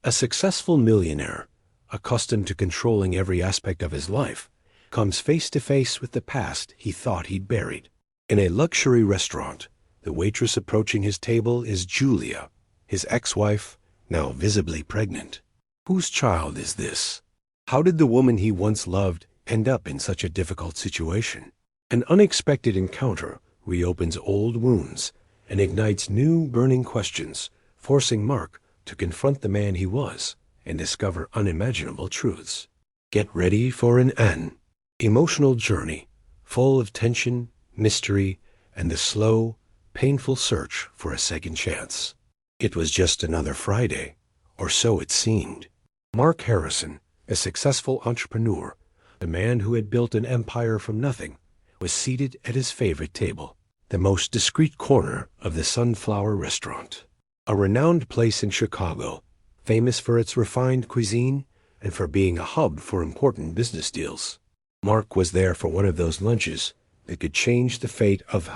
A successful millionaire, accustomed to controlling every aspect of his life, comes face to face with the past he thought he'd buried. In a luxury restaurant, the waitress approaching his table is Julia, his ex-wife, now visibly pregnant. Whose child is this? How did the woman he once loved end up in such a difficult situation? An unexpected encounter reopens old wounds and ignites new burning questions, forcing Mark to confront the man he was and discover unimaginable truths. Get ready for an emotional journey full of tension, mystery, and the slow, painful search for a second chance. It was just another Friday, or so it seemed. Mark Harrison, a successful entrepreneur, the man who had built an empire from nothing, was seated at his favorite table, the most discreet corner of the Sunflower Restaurant, a renowned place in Chicago, famous for its refined cuisine and for being a hub for important business deals. Mark was there for one of those lunches that could change the fate of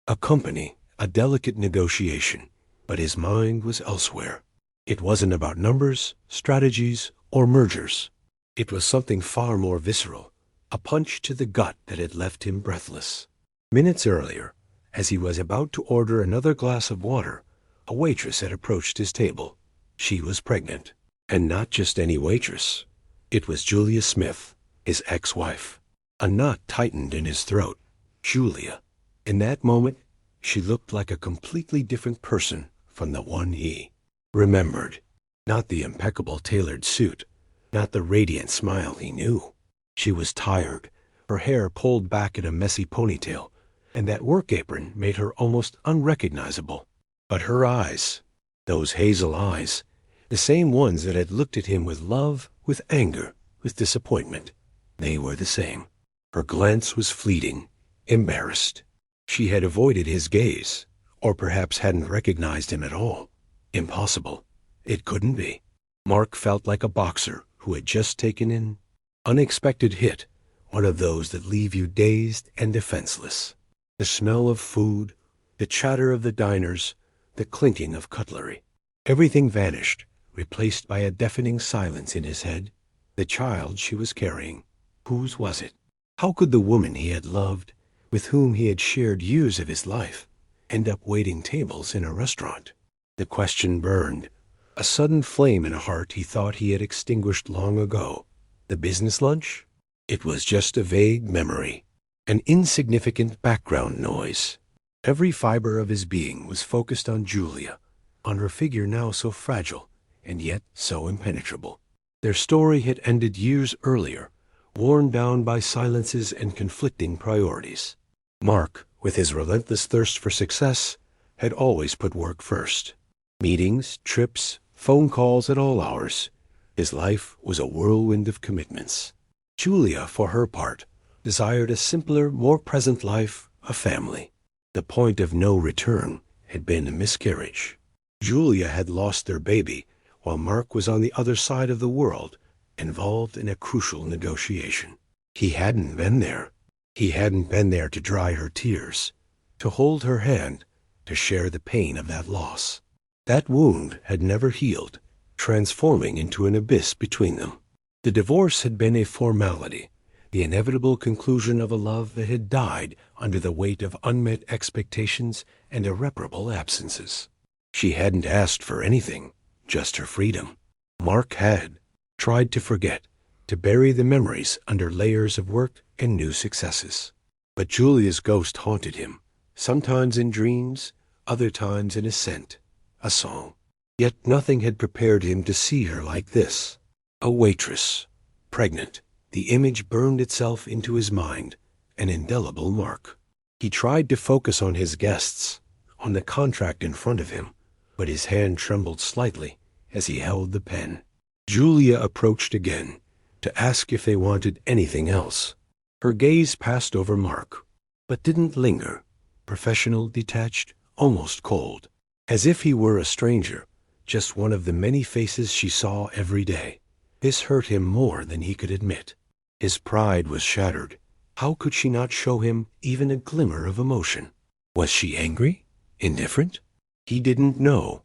a company, a delicate negotiation, but his mind was elsewhere. It wasn't about numbers, strategies, or mergers. It was something far more visceral, a punch to the gut that had left him breathless. Minutes earlier, as he was about to order another glass of water, a waitress had approached his table. She was pregnant, and not just any waitress. It was Julia Smith, his ex-wife. A knot tightened in his throat. Julia. In that moment, she looked like a completely different person from the one he remembered. Not the impeccable tailored suit, not the radiant smile he knew. She was tired, her hair pulled back in a messy ponytail, and that work apron made her almost unrecognizable. But her eyes, those hazel eyes, the same ones that had looked at him with love, with anger, with disappointment, they were the same. Her glance was fleeting, embarrassed. She had avoided his gaze, or perhaps hadn't recognized him at all. Impossible. It couldn't be. Mark felt like a boxer who had just taken an unexpected hit, one of those that leave you dazed and defenseless. The smell of food, the chatter of the diners, the clinking of cutlery. Everything vanished, replaced by a deafening silence in his head. The child she was carrying. Whose was it? How could the woman he had loved, with whom he had shared years of his life, end up waiting tables in a restaurant? The question burned, a sudden flame in a heart he thought he had extinguished long ago. The business lunch? It was just a vague memory, an insignificant background noise. Every fiber of his being was focused on Julia, on her figure now so fragile and yet so impenetrable. Their story had ended years earlier, worn down by silences and conflicting priorities. Mark, with his relentless thirst for success, had always put work first. Meetings, trips, phone calls at all hours. His life was a whirlwind of commitments. Julia, for her part, desired a simpler, more present life, a family. The point of no return had been a miscarriage. Julia had lost their baby, while Mark was on the other side of the world, involved in a crucial negotiation. He hadn't been there. He hadn't been there to dry her tears, to hold her hand, to share the pain of that loss. That wound had never healed, transforming into an abyss between them. The divorce had been a formality, the inevitable conclusion of a love that had died under the weight of unmet expectations and irreparable absences. She hadn't asked for anything, just her freedom. Mark had tried to forget, to bury the memories under layers of work and new successes. But Julia's ghost haunted him, sometimes in dreams, other times in a scent, a song. Yet nothing had prepared him to see her like this. A waitress, pregnant. The image burned itself into his mind, an indelible mark. He tried to focus on his guests, on the contract in front of him, but his hand trembled slightly as he held the pen. Julia approached again, to ask if they wanted anything else. Her gaze passed over Mark, but didn't linger, professional, detached, almost cold, as if he were a stranger, just one of the many faces she saw every day. This hurt him more than he could admit. His pride was shattered. How could she not show him even a glimmer of emotion? Was she angry? Indifferent? He didn't know,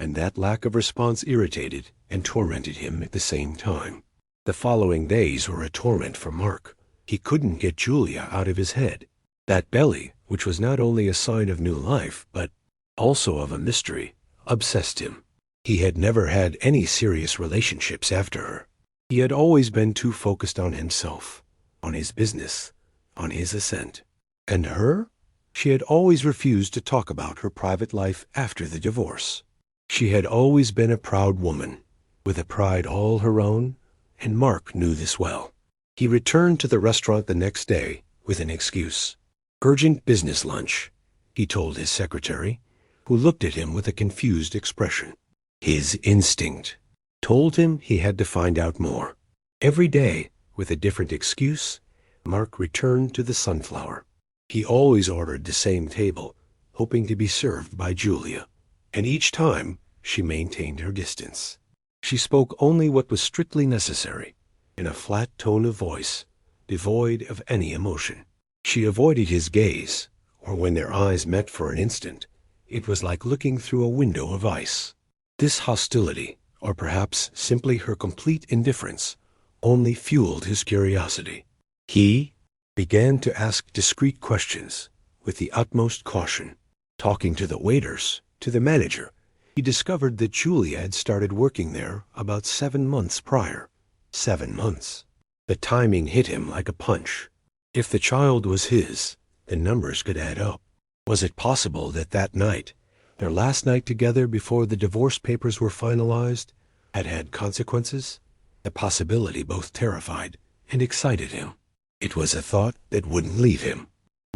and that lack of response irritated and tormented him at the same time. The following days were a torment for Mark. He couldn't get Julia out of his head. That belly, which was not only a sign of new life, but also of a mystery, obsessed him. He had never had any serious relationships after her. He had always been too focused on himself, on his business, on his ascent. And her? She had always refused to talk about her private life after the divorce. She had always been a proud woman, with a pride all her own, and Mark knew this well. He returned to the restaurant the next day with an excuse. Urgent business lunch, he told his secretary, who looked at him with a confused expression. His instinct told him he had to find out more. Every day, with a different excuse, Mark returned to the Sunflower. He always ordered the same table, hoping to be served by Julia, and each time she maintained her distance. She spoke only what was strictly necessary, in a flat tone of voice, devoid of any emotion. She avoided his gaze, or when their eyes met for an instant, it was like looking through a window of ice. This hostility, or perhaps simply her complete indifference, only fueled his curiosity. He began to ask discreet questions with the utmost caution. Talking to the waiters, to the manager, he discovered that Julia had started working there about 7 months prior. 7 months. The timing hit him like a punch. If the child was his, the numbers could add up. Was it possible that that night, their last night together before the divorce papers were finalized, had had consequences? The possibility both terrified and excited him. It was a thought that wouldn't leave him.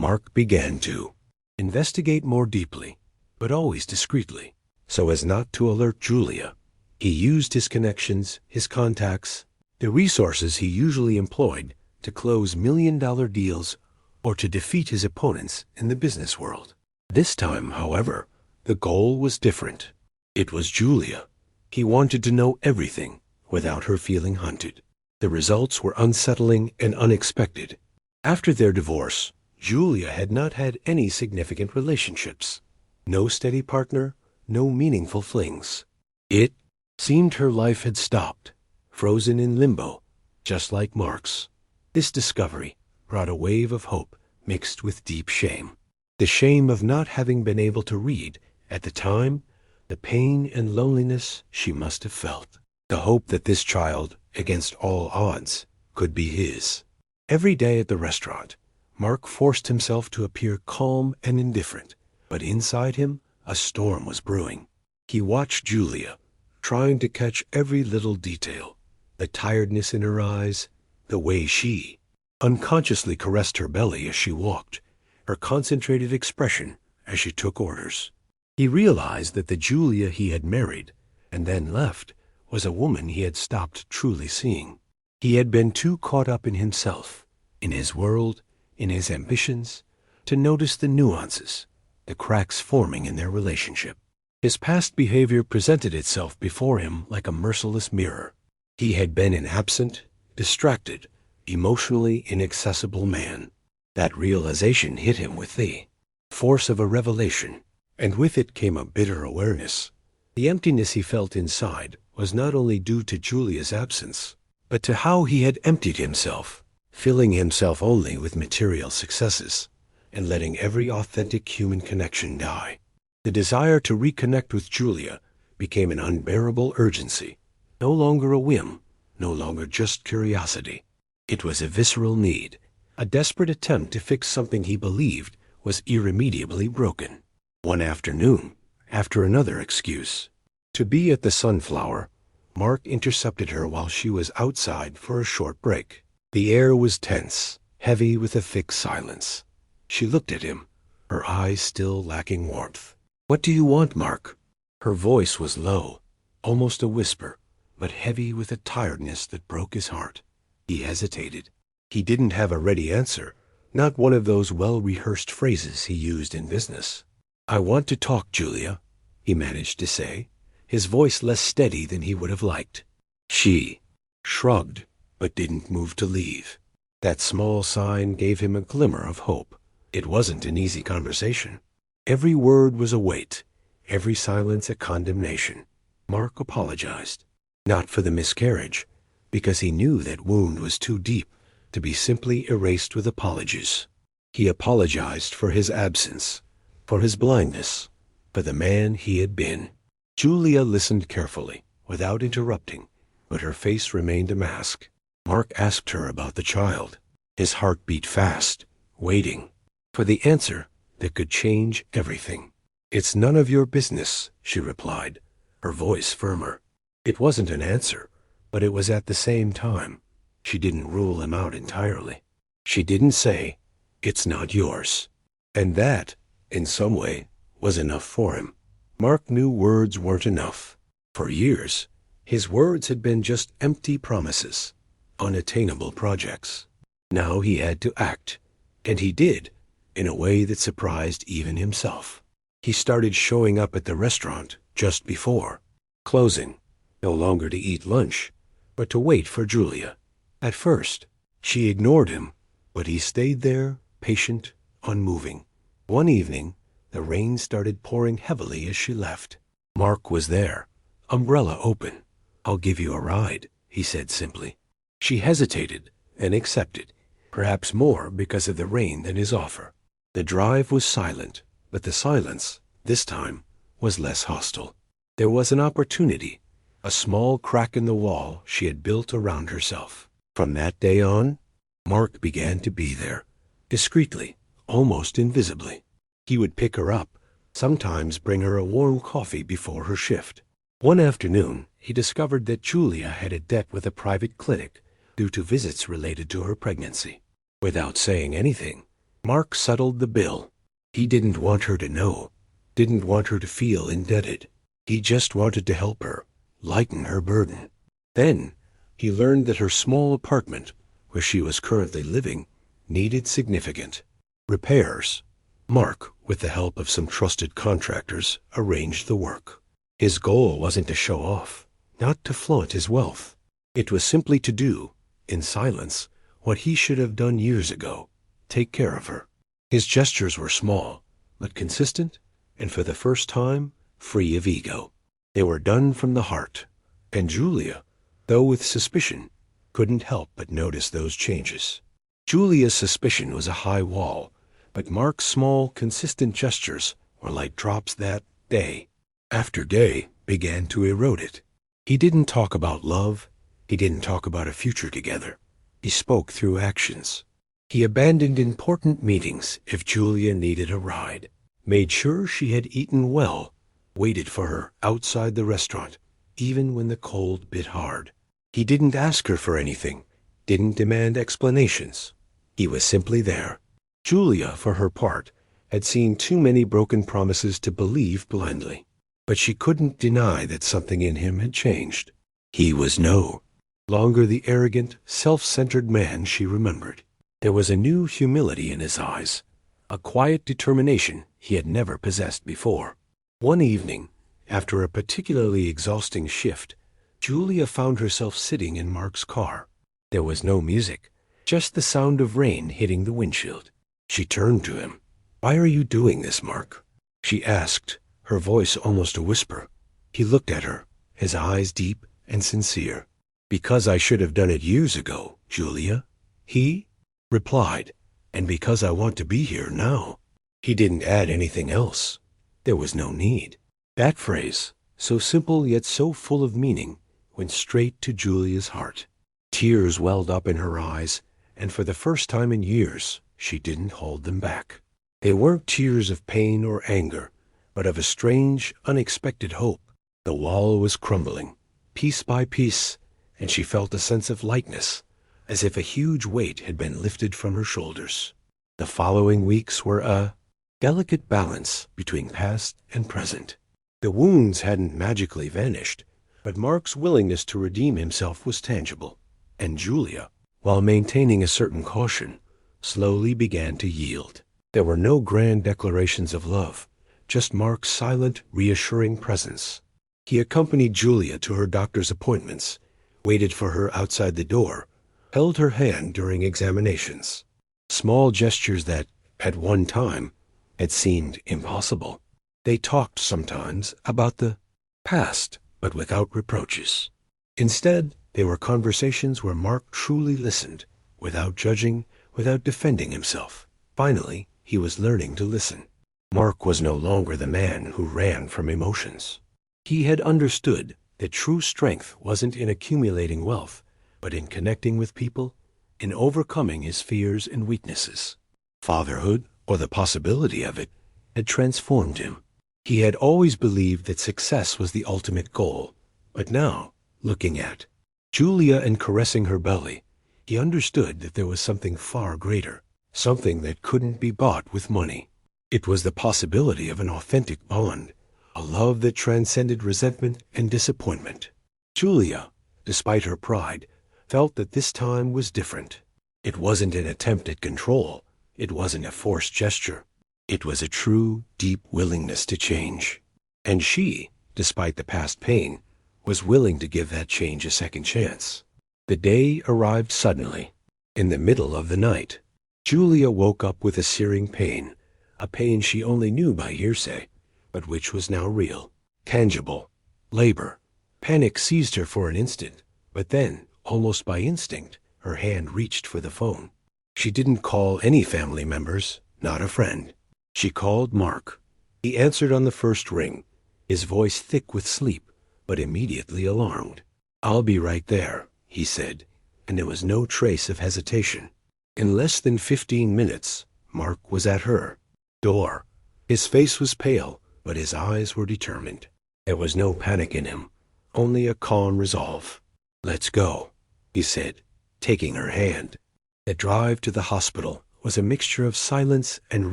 Mark began to investigate more deeply, but always discreetly, so as not to alert Julia. He used his connections, his contacts, the resources he usually employed to close million-dollar deals or to defeat his opponents in the business world. This time, however, the goal was different. It was Julia. He wanted to know everything without her feeling hunted. The results were unsettling and unexpected. After their divorce, Julia had not had any significant relationships. No steady partner, no meaningful flings. It seemed her life had stopped, frozen in limbo, just like Mark's. This discovery brought a wave of hope mixed with deep shame. The shame of not having been able to read, at the time, the pain and loneliness she must have felt. The hope that this child, against all odds, could be his. Every day at the restaurant, Mark forced himself to appear calm and indifferent, but inside him a storm was brewing. He watched Julia, trying to catch every little detail, the tiredness in her eyes, the way she unconsciously caressed her belly as she walked, her concentrated expression as she took orders. He realized that the Julia he had married and then left was a woman he had stopped truly seeing. He had been too caught up in himself, in his world, in his ambitions, to notice the nuances, the cracks forming in their relationship. His past behavior presented itself before him like a merciless mirror. He had been an absent, distracted, emotionally inaccessible man. That realization hit him with the force of a revelation, and with it came a bitter awareness. The emptiness he felt inside was not only due to Julia's absence, but to how he had emptied himself, filling himself only with material successes, and letting every authentic human connection die. The desire to reconnect with Julia became an unbearable urgency, no longer a whim, no longer just curiosity. It was a visceral need, a desperate attempt to fix something he believed was irremediably broken. One afternoon, after another excuse, to be at the Sunflower, Mark intercepted her while she was outside for a short break. The air was tense, heavy with a thick silence. She looked at him, her eyes still lacking warmth. "What do you want, Mark?" Her voice was low, almost a whisper, but heavy with a tiredness that broke his heart. He hesitated. He didn't have a ready answer, not one of those well-rehearsed phrases he used in business. "I want to talk, Julia," he managed to say, his voice less steady than he would have liked. She shrugged, but didn't move to leave. That small sign gave him a glimmer of hope. It wasn't an easy conversation. Every word was a weight, every silence a condemnation. Mark apologized, not for the miscarriage, because he knew that wound was too deep to be simply erased with apologies. He apologized for his absence, for his blindness, for the man he had been. Julia listened carefully, without interrupting, but her face remained a mask. Mark asked her about the child. His heart beat fast, waiting for the answer that could change everything. "It's none of your business," she replied, her voice firmer. It wasn't an answer, but it was at the same time. She didn't rule him out entirely. She didn't say, "It's not yours." And that, in some way, was enough for him. Mark knew words weren't enough. For years, his words had been just empty promises, unattainable projects. Now he had to act, and he did, in a way that surprised even himself. He started showing up at the restaurant just before closing, no longer to eat lunch, but to wait for Julia. At first, she ignored him, but he stayed there, patient, unmoving. One evening, the rain started pouring heavily as she left. Mark was there, umbrella open. "I'll give you a ride," he said simply. She hesitated and accepted, perhaps more because of the rain than his offer. The drive was silent, but the silence, this time, was less hostile. There was an opportunity, a small crack in the wall she had built around herself. From that day on, Mark began to be there, discreetly, almost invisibly. He would pick her up, sometimes bring her a warm coffee before her shift. One afternoon, he discovered that Julia had a debt with a private clinic due to visits related to her pregnancy. Without saying anything, Mark settled the bill. He didn't want her to know, didn't want her to feel indebted. He just wanted to help her, lighten her burden. Then, he learned that her small apartment, where she was currently living, needed significant repairs. Mark, with the help of some trusted contractors, arranged the work. His goal wasn't to show off, not to flaunt his wealth. It was simply to do, in silence, what he should have done years ago: take care of her. His gestures were small, but consistent, and for the first time, free of ego. They were done from the heart, and Julia, though with suspicion, couldn't help but notice those changes. Julia's suspicion was a high wall, but Mark's small, consistent gestures were like drops that, day after day, began to erode it. He didn't talk about love. He didn't talk about a future together. He spoke through actions. He abandoned important meetings if Julia needed a ride, made sure she had eaten well, waited for her outside the restaurant, even when the cold bit hard. He didn't ask her for anything, didn't demand explanations. He was simply there. Julia, for her part, had seen too many broken promises to believe blindly. But she couldn't deny that something in him had changed. He was no longer the arrogant, self-centered man she remembered. There was a new humility in his eyes, a quiet determination he had never possessed before. One evening, after a particularly exhausting shift, Julia found herself sitting in Mark's car. There was no music, just the sound of rain hitting the windshield. She turned to him. "Why are you doing this, Mark?" she asked, her voice almost a whisper. He looked at her, his eyes deep and sincere. "Because I should have done it years ago, Julia," he replied, "and because I want to be here now." He didn't add anything else. There was no need. That phrase, so simple yet so full of meaning, went straight to Julia's heart. Tears welled up in her eyes, and for the first time in years, she didn't hold them back. They weren't tears of pain or anger, but of a strange, unexpected hope. The wall was crumbling, piece by piece, and she felt a sense of lightness, as if a huge weight had been lifted from her shoulders. The following weeks were a delicate balance between past and present. The wounds hadn't magically vanished, but Mark's willingness to redeem himself was tangible, and Julia, while maintaining a certain caution, slowly began to yield. There were no grand declarations of love, just Mark's silent, reassuring presence. He accompanied Julia to her doctor's appointments, waited for her outside the door, held her hand during examinations. Small gestures that, at one time, had seemed impossible. They talked sometimes about the past, but without reproaches. Instead, they were conversations where Mark truly listened, without judging, without defending himself. Finally, he was learning to listen. Mark was no longer the man who ran from emotions. He had understood that true strength wasn't in accumulating wealth, but in connecting with people, in overcoming his fears and weaknesses. Fatherhood, or the possibility of it, had transformed him. He had always believed that success was the ultimate goal, but now, looking at Julia and caressing her belly, he understood that there was something far greater, something that couldn't be bought with money. It was the possibility of an authentic bond, a love that transcended resentment and disappointment. Julia, despite her pride, felt that this time was different. It wasn't an attempt at control. It wasn't a forced gesture. It was a true, deep willingness to change. And she, despite the past pain, was willing to give that change a second chance. The day arrived suddenly. In the middle of the night, Julia woke up with a searing pain, a pain she only knew by hearsay, but which was now real, tangible. Labor. Panic seized her for an instant, but then, almost by instinct, her hand reached for the phone. She didn't call any family members, not a friend. She called Mark. He answered on the first ring, his voice thick with sleep, but immediately alarmed. "I'll be right there," he said, and there was no trace of hesitation. In less than 15 minutes, Mark was at her door. His face was pale, but his eyes were determined. There was no panic in him, only a calm resolve. "Let's go," he said, taking her hand. The drive to the hospital was a mixture of silence and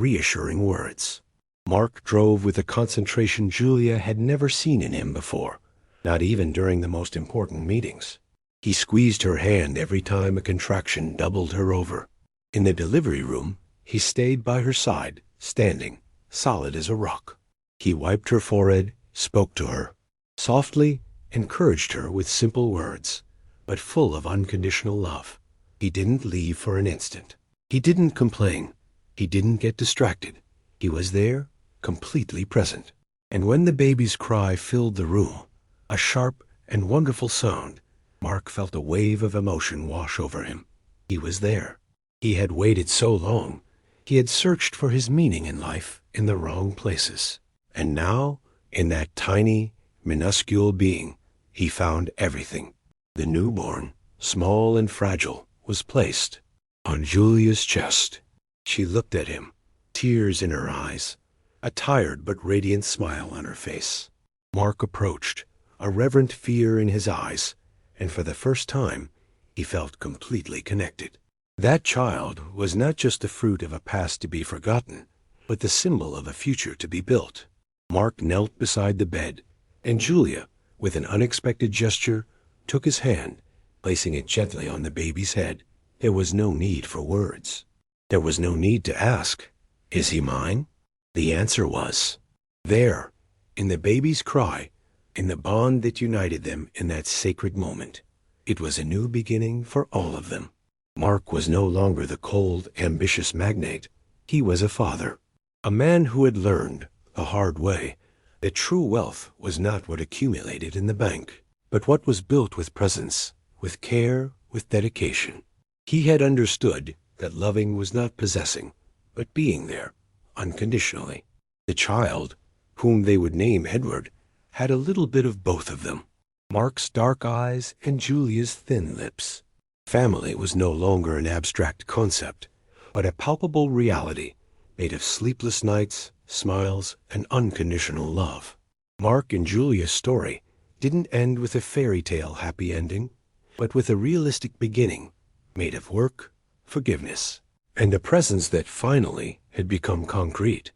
reassuring words. Mark drove with a concentration Julia had never seen in him before, not even during the most important meetings. He squeezed her hand every time a contraction doubled her over. In the delivery room, he stayed by her side, standing, solid as a rock. He wiped her forehead, spoke to her, softly, encouraged her with simple words, but full of unconditional love. He didn't leave for an instant. He didn't complain. He didn't get distracted. He was there, completely present. And when the baby's cry filled the room, a sharp and wonderful sound, Mark felt a wave of emotion wash over him. He was there. He had waited so long. He had searched for his meaning in life in the wrong places. And now, in that tiny, minuscule being, he found everything. The newborn, small and fragile, was placed on Julia's chest. She looked at him, tears in her eyes, a tired but radiant smile on her face. Mark approached, a reverent fear in his eyes, and for the first time, he felt completely connected. That child was not just the fruit of a past to be forgotten, but the symbol of a future to be built. Mark knelt beside the bed, and Julia, with an unexpected gesture, took his hand, placing it gently on the baby's head. There was no need for words. There was no need to ask, "Is he mine?" The answer was there, in the baby's cry, in the bond that united them in that sacred moment. It was a new beginning for all of them. Mark was no longer the cold, ambitious magnate. He was a father, a man who had learned, the hard way, that true wealth was not what accumulated in the bank, but what was built with presence, with care, with dedication. He had understood that loving was not possessing, but being there, unconditionally. The child, whom they would name Edward, had a little bit of both of them, Mark's dark eyes and Julia's thin lips. Family was no longer an abstract concept, but a palpable reality made of sleepless nights, smiles, and unconditional love. Mark and Julia's story didn't end with a fairy tale happy ending, but with a realistic beginning made of work, forgiveness, and a presence that finally had become concrete.